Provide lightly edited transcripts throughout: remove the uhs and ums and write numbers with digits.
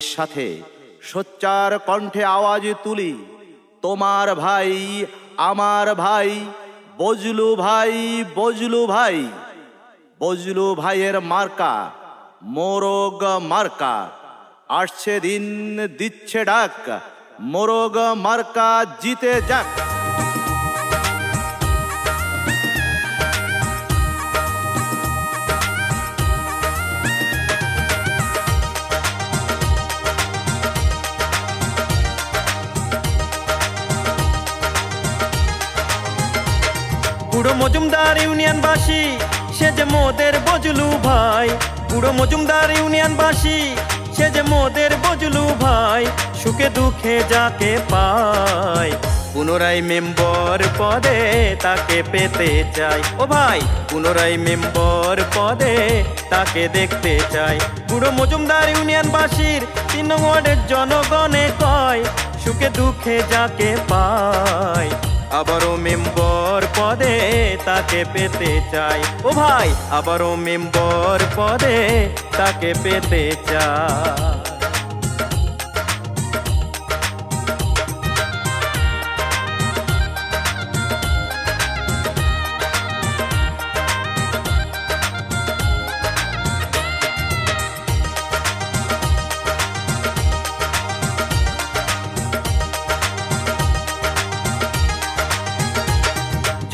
সাথে সোচ্চার কণ্ঠে আওয়াজ তুলি, তোমার ভাই আমার ভাই বজলু ভাই, বজলু ভাই। বজলু ভাইয়ের মার্কা মোরগ মার্কা, আসছে দিন দিচ্ছে ডাক, মোরগ মার্কা জিতে যাক। বুড়ো মজুমদার ইউনিয়নবাসী সে যে মোদের বজলু ভাই, বুড়ো মজুমদার ইউনিয়নবাসী সে যে মোদের বজলু ভাই, সুখে দুঃখে যাকে পায় পুনরায় মেম্বর পদে তাকে পেতে চাই। ও ভাই পুনরায় মেম্বর পদে তাকে দেখতে চাই। বুড়ো মজুমদার ইউনিয়নবাসীর 3 নং ওয়ার্ডের জনগণে কয়, সুখে দুঃখে যাকে পায় আবারও মেম্বর পদে তাকে পেতে চাই। ও ভাই আবারও মেম্বর পদে তাকে পেতে চাই।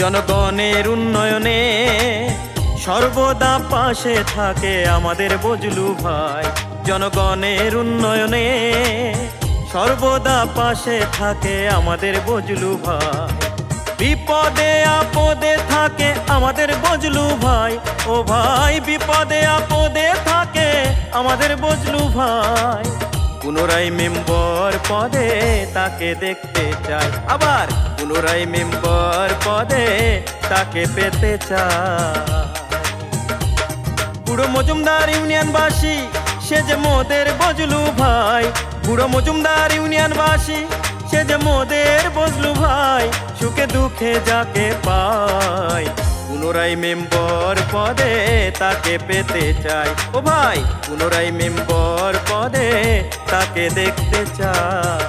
জনগণের উন্নয়নে সর্বদা পাশে থাকে আমাদের বজলু ভাই। জনগণের উন্নয়নে সর্বদা পাশে থাকে আমাদের বজলু ভাই। বিপদে আপদে থাকে আমাদের বজলু ভাই। ও ভাই বিপদে আপদে থাকে আমাদের বজলু ভাই। পুনরায় মেম্বর পদে তাকে দেখতে চাই, আবার পুনরায় মেম্বর পদে তাকে পেতে চাই। বুড়ো মজুমদার ইউনিয়নবাসী সে যে মোদের বজলু ভাই, বুড়ো মজুমদার ইউনিয়নবাসী সে যে মোদের বজলু ভাই, সুখে দুঃখে যাকে পায় পুনরায় মেম্বর পদে তাকে পেতে চাই। ও ভাই পুনরায় মেম্বর পদে তাকে দেখতে চাই।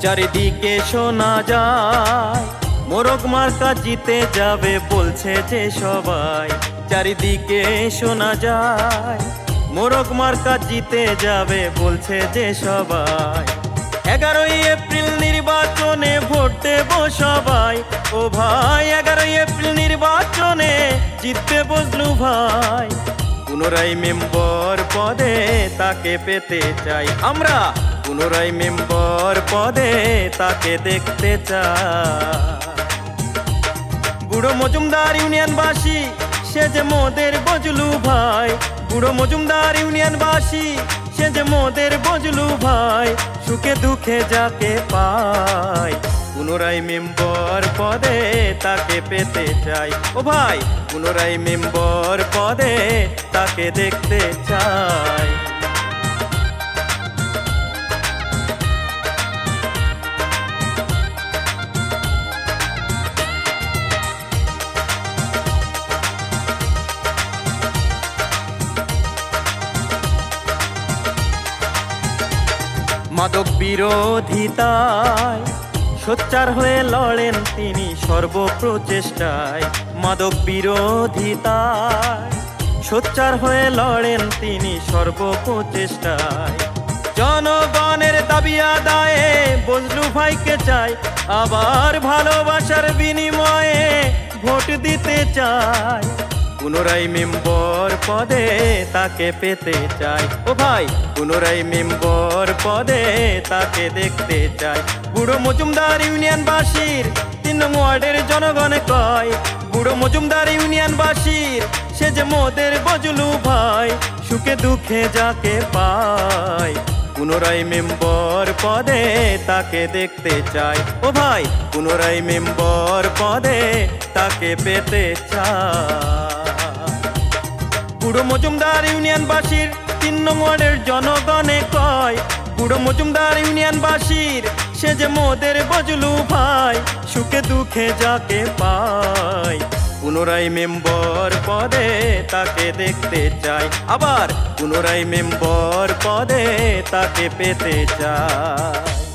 চারিদিকে শোনা যায় মোরগ মার্কা জিতে যাবে বলছে যে সবাই। চারিদিকে শোনা যায় মোরগ মার্কা জিতে যাবে বলছে যে সবাই। 11ই এপ্রিল নির্বাচনে ভোট দেব সবাই। ও ভাই 11ই এপ্রিল নির্বাচনে জিতবে বজলু ভাই। পুনরায় মেম্বর পদে তাকে পেতে চাই, আমরা পুনরায় মেম্বর পদে তাকে দেখতে চাই। বুড়ো মজুমদার ইউনিয়নবাসী সে যে মোদের বজলু ভাই, বুড়ো মজুমদার ইউনিয়নবাসী সে যে মোদের বজলু ভাই, সুখে দুঃখে যাকে পায় পুনরায় মেম্বর পদে তাকে পেতে চাই। ও ভাই পুনরায় মেম্বর পদে তাকে দেখতে চাই। মাদক বিরোধিতায় সোচ্চার হয়ে লড়েন তিনি সর্বপ্রচেষ্টায়। মাদক বিরোধিতায় সোচ্চার হয়ে লড়েন তিনি সর্বপ্রচেষ্টায়। জনগণের দাবি আদায়ে বজলু ভাইকে চাই, আবার ভালোবাসার বিনিময়ে ভোট দিতে চাই। পুনরায় মেম্বর পদে তাকে পেতে চাই। ও ভাই পুনরায় মেম্বর পদে তাকে দেখতে চাই। বুড়ো মজুমদার ইউনিয়নবাসীর 3 নং ওয়ার্ডের জনগণে কয়, বুড়ো মজুমদার ইউনিয়নবাসীর সে যে মোদের বজলু ভাই, সুখে দুঃখে যাকে পায় পুনরায় মেম্বর পদে তাকে দেখতে চাই। ও ভাই পুনরায় মেম্বর পদে তাকে পেতে চাই। বুড়ো মজুমদার ইউনিয়নবাসীর 3 নং ওয়ার্ডের জনগণে কয় বুড়ো মজুমদার ইউনিয়নবাসীর সে যে মোদের বজলু ভাই, সুখে দুঃখে যাকে পায় পুনরায় মেম্বার পদে তাকে দেখতে চাই, আবার পুনরায় মেম্বার পদে তাকে পেতে চাই।